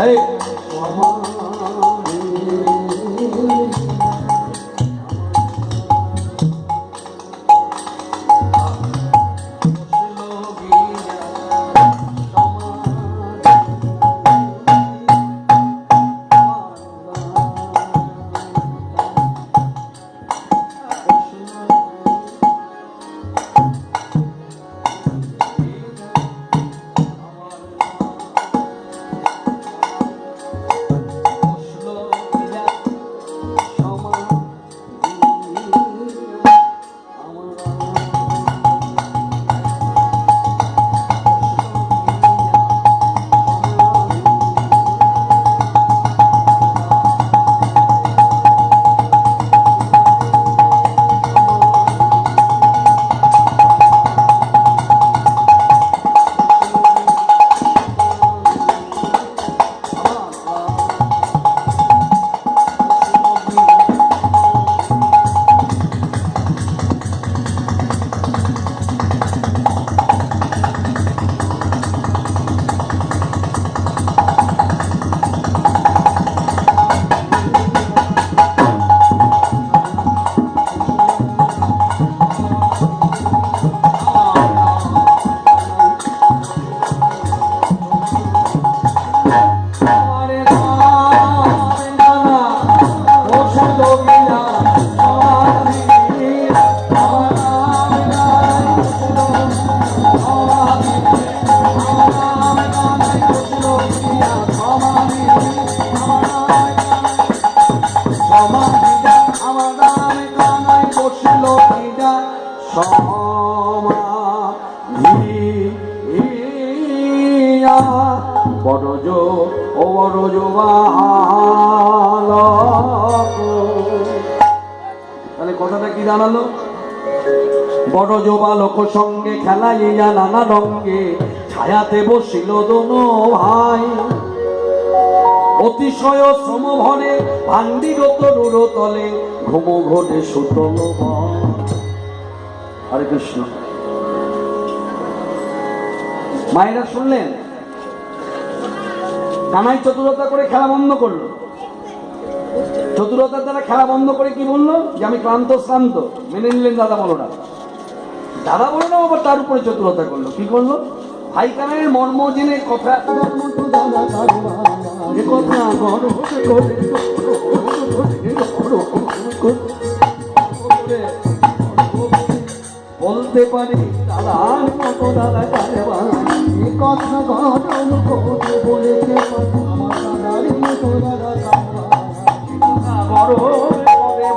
এই তাহলে কথাটা কি দাঁড়ালো? বড় জোবালক সঙ্গে খেলাইয়া নানা রঙ্গে ছায়াতে বসিল দোনো ভাই, অতিশয় শ্রম ভরে ভান্ডির তরুর তলে ঘুম ঘটে সুতল। হরে কৃষ্ণ। মায়েরা শুনলেন, কানাই চতুরতা করে খেলা বন্ধ করলো। চতুরতার দ্বারা খেলা বন্ধ করে কি বললো? যে আমি ক্লান্ত শ্রান্ত। মেনে নিলেন দাদা বলো না, দাদা বলো না, আবার তার উপরে চতুরতা করলো। কি করলো? ভাই কানাইয়ের মর্ম জেনে কথা বলতে পারি দাদার মতো দাদা কানে কথা ঘটন বলেছে বড়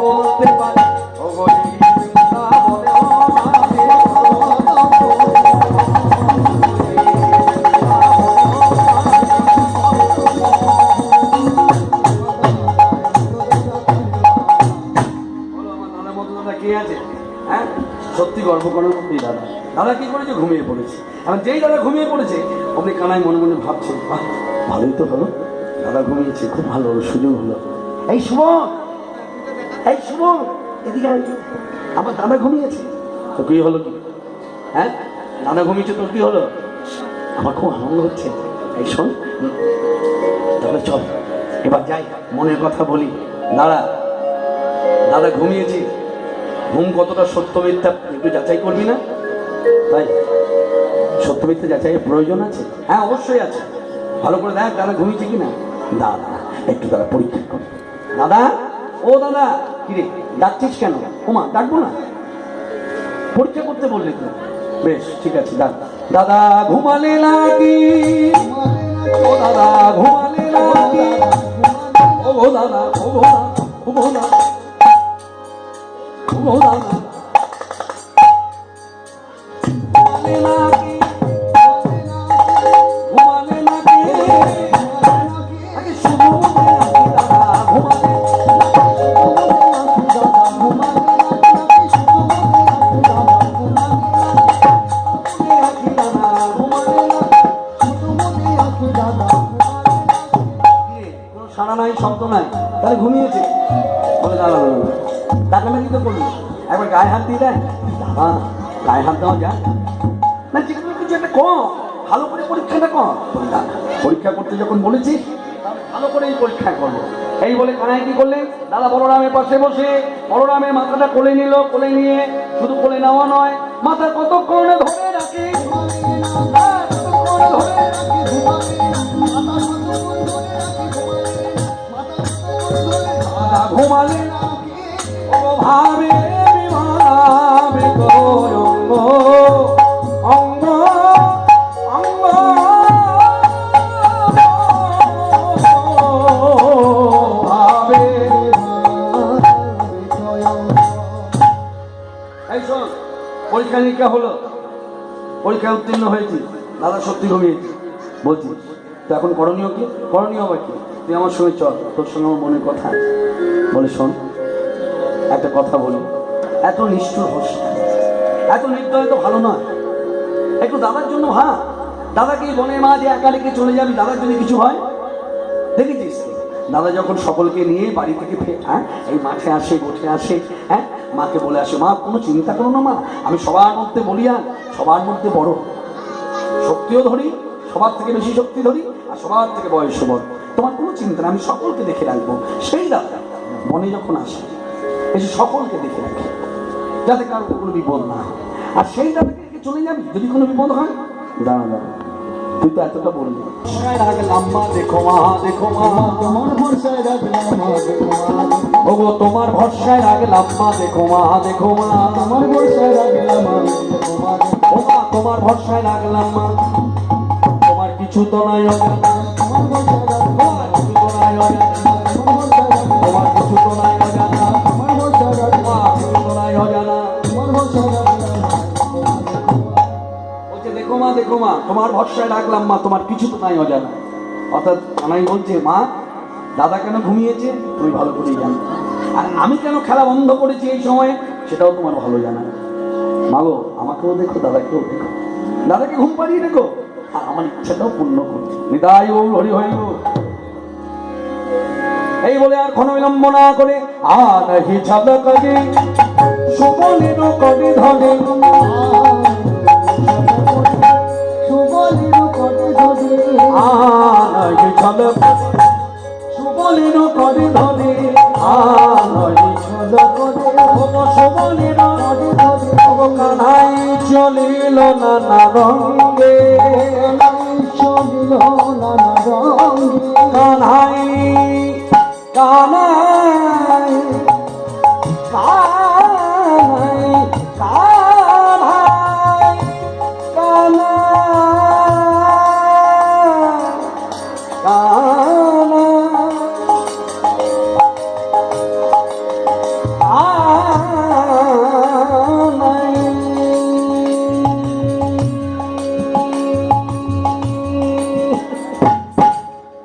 বলতে পারি সত্যি গর্ব করার মধ্যেই দাদা। দাদা কি করেছে? ঘুমিয়ে পড়েছে। এখন যেই দাদা ঘুমিয়ে পড়েছে অমনি কানাই মনে মনে ভাবছে, বাহ ভালোই তো হলো, দাদা ঘুমিয়েছে, খুব ভালো সুযোগ হলো। এই সুমন, এই সুমন এদিকে আমার দাদা ঘুমিয়েছে। তো কি হলো? কি হ্যাঁ, দাদা ঘুমিয়েছে, তোর কি হলো? আমার খুব আনন্দ হচ্ছে। এই শোন, তাহলে চল এবার যাই, মনের কথা বলি। দাদা দাদা ঘুমিয়েছে, ঘুম কতটা সত্য মিথ্যা একটু যাচাই করবি না? তাই সত্য মিথ্যা যাচাইয়ের প্রয়োজন আছে? হ্যাঁ অবশ্যই আছে। ভালো করে দেখ দাদা ঘুমিয়েছে কিনা। দাদা একটু দাদা পরীক্ষা কর। দাদা, ও দাদা, কিরে ডাকছিস কেন? ওমা ডাকবো না, পরীক্ষা করতে বললি তো। বেশ ঠিক আছে, দাদা ঘুমালে নাকি? ও দাদা ঘুমালে নাকি? ও দাদা, ও দাদা, ও দাদা, ও দাদা ঘুমালে নাকি? আগে শুধু সারা নাই, শব্দ নাই, তাহলে ঘুমিয়েছে বলে দাঁড়া টাকা নাকি তো করলি। একবার গায়ে হাত দিয়ে দেয়, বাবা গায়ে হাত দেওয়া যায় না, যে কোনো কিছু একটা কম, ভালো করে পরীক্ষাটা কম। পরীক্ষা করতে যখন বলেছিস ভালো করেই পরীক্ষা করবো। এই বলে কানাই কি করলেন, দাদা বলরামের পাশে বসে বলরামের মাথাটা কোলে নিল, কোলে নিয়ে শুধু কোলে নেওয়া নয়, মাথা কতক্ষণ ধরে রাখে, ঘুমালে ভাবে বিভাবে অঙ্গ অঙ্গ অঙ্গ ভাবে। এই শোন, পরীক্ষা নিরীক্ষা হলো, পরীক্ষায় উত্তীর্ণ হয়েছি, দাদা সত্যি ঘুমিয়েছি। বলছি তো এখন করণীয় কি? করণীয় বা কি? তুই আমার সঙ্গে চল, তোর সঙ্গে আমার মনের কথা আছে। বলে শোন, একটা কথা বলি, এত নিষ্ঠুর হোস না, এত নির্দয় তো ভালো নয়। একটু দাদার জন্য ভাব, দাদাকে বনের মাঝে একা রেখে চলে যাবি, দাদার যদি কিছু হয়। দেখেছিস দাদা যখন সকলকে নিয়ে বাড়ি থেকে এই মাঠে আসে, গোঠে আসে, মাকে বলে আসে, মা কোনো চিন্তা করো না মা, আমি সবার মধ্যে বলিয়ান, সবার মধ্যে বড়, শক্তিও ধরি, সবার থেকে বেশি শক্তি ধরি, আর সবার থেকে বয়স বড়, তোমার কোনো চিন্তা না, আমি সকলকে দেখে রাখবো। সেই দাদা মনে যখন আসে এসে সকলকে দেখে রাখে, যাতে কারো কোনো বিপদ না হয়। আর সেই দাদাকে রেখে চলে যাবি, যদি কোনো বিপদ হয়, দাঁড়া দাঁড়া, তুই তো এতটা বললি, রাখলাম দেখো মা, দেখো মা, তোমার ভরসায় রাখলাম মা, দেখো মা, ওগো তোমার ভরসায় রাখলাম মা, দেখো মা, দেখো মা, তোমার ভরসায় রাখলাম মা, দেখো মা, ও মা তোমার ভরসায় রাখলাম মা, তোমার কিছু তো নাই অজানা, তোমার ভরসায় রাখলাম, কিছু তো নাই অজানা, তোমার কিছু তো নাই অজানা, তোমার ভরসায় রাখলাম, কিছু তো নাই অজানা, তোমার ভরসায় রাখলাম। বলছে দেখো মা, দেখো মা, তোমার ভরসায় রাখলাম মা, তোমার কিছু তো নাই অজানা। অর্থাৎ কানাই বলছে, মা দাদা কেন ঘুমিয়েছে তুমি ভালো করেই জানো, আর আমি কেন খেলা বন্ধ করেছি এই সময়ে সেটাও তোমার ভালো জানা। মাগো আমাকেও দেখো, দাদাকেও দেখো, দাদাকে ঘুম পাড়িয়ে দেখো, আর আমার ইচ্ছাটাও পূর্ণ করছে। নিতাই গৌর হরি হরি গৌর। এই বলে আর ক্ষণ বিলম্ব না করে আনাহি ছাদা কাজে সুবলির কটি ধরে, সুবলির কটি ধরে, আনাহি ছাদা সুবলির কটি ধরে, আনাহি ছাদা করে, সুবলির কটি ধরে, কানাই চলিল নানা রঙ্গে, চলিল নানা রঙ্গে, কানাই কানাই কানাই কানাই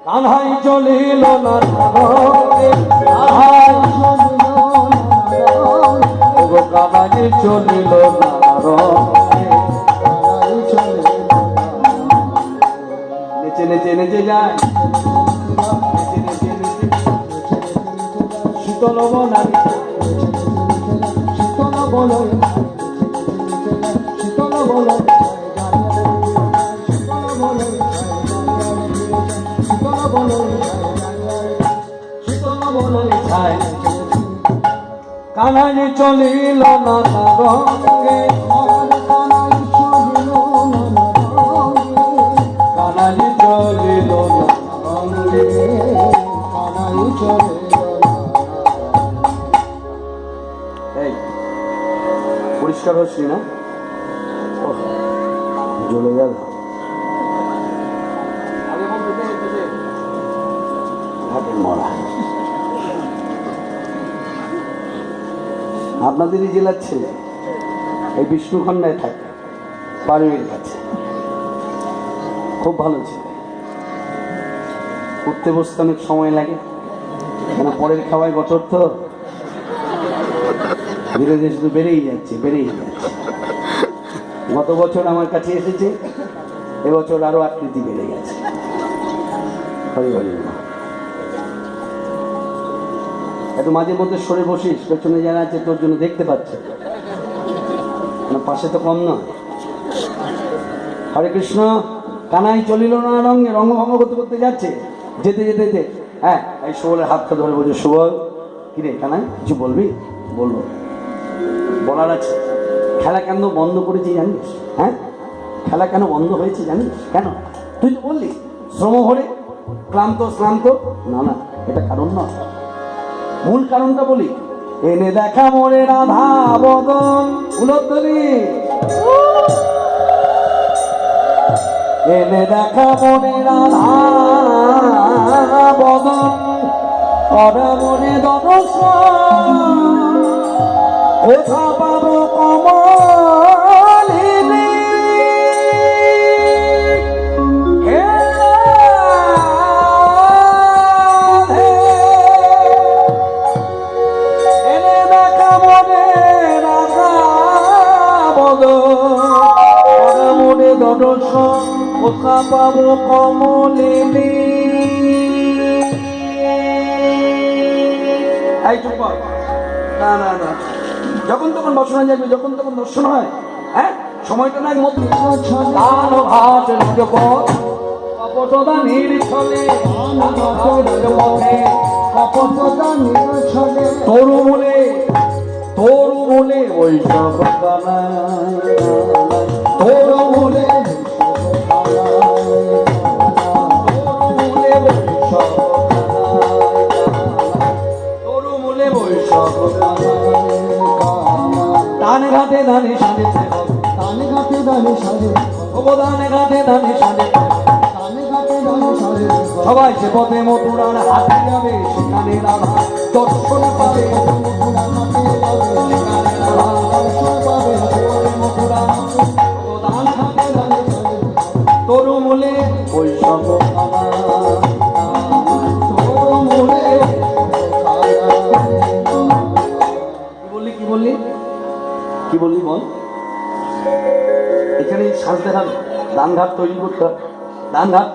কানাই চলিল না কানাই চলিল না নেচে নেচে নেচে যায়, শীতল বনানি শীতল বল, শীতল বল, কানাই চলিল নানা রঙ্গে, কানাই চলিল নানা রঙ্গে, কানাই চলিল। এই পরিষ্কার হচ্ছি না, জ্বলে গেল। মরা আপনাদেরই জেলার ছেলে, এই বিষ্ণুখণ্ডায় থাকে, পারুয়ের কাছে, খুব ভালো ছেলে। উঠতে বসতে অনেক সময় লাগে, কেন পরের খাওয়ায় গটর তো ধীরে ধীরে শুধু বেড়েই যাচ্ছে, বেড়েই যাচ্ছে। গত বছর আমার কাছে এসেছে, এবছর আরো আকৃতি বেড়ে গেছে। হরি হরি। একটু মাঝে মধ্যে সরে বসিস, পেছনে যারা আছে তোর জন্য দেখতে পাচ্ছে, পাশে তো কম নয়। হরে কৃষ্ণ। কানাই চলিল না রঙে, রঙ্গভঙ্গ করতে করতে যাচ্ছে, যেতে যেতে যেতে হ্যাঁ এই সুবলের হাতটা ধরে বলছে, সুবল কিরে কানাই কিছু বলবি? বলবো, বলার আছে। খেলা কেন বন্ধ করেছি জানিস? হ্যাঁ, খেলা কেন বন্ধ হয়েছে জানিস? কেন? তুই তো বললি শ্রম ভরে ক্লান্ত শ্রান্ত। না না, এটা কারণ নয়, মূল কারণটা বলি। এনে দেখা মোরে রাধা বদন, উলদ্ধরি এনে দেখা মোরে রাধা বদন, করা মনে দর্শন, কোথা পাবো কমলিনী, হে রাধে। এনে দেখা মনে রাধা বদন, করা মনে দর্শন, কোথা পাবো কমলিনী। এই চুপ কর। না না না, যখন তখন বসনা যাবে, যখন তখন দর্শন হয়। হ্যাঁ, সময়টা না মধ্যে কপটদা নির্ছলে তরু বলে ওই সব তরু বলে দানে ঘাটে দানে সাজে, দানে ঘাটে দানে সাজে, দানে ঘাটে দানে সাজে, দানে ঘাটে দানে সাজে। সবাই সে পথে মথুরার হাতে যাবে, সেখানে রাধা দর্শন পাবে, তরু মূলে ওই সব কি বললি বল? এখানে সাজতে হবে, দান ঘাট তৈরি করতে হবে, দান ঘাট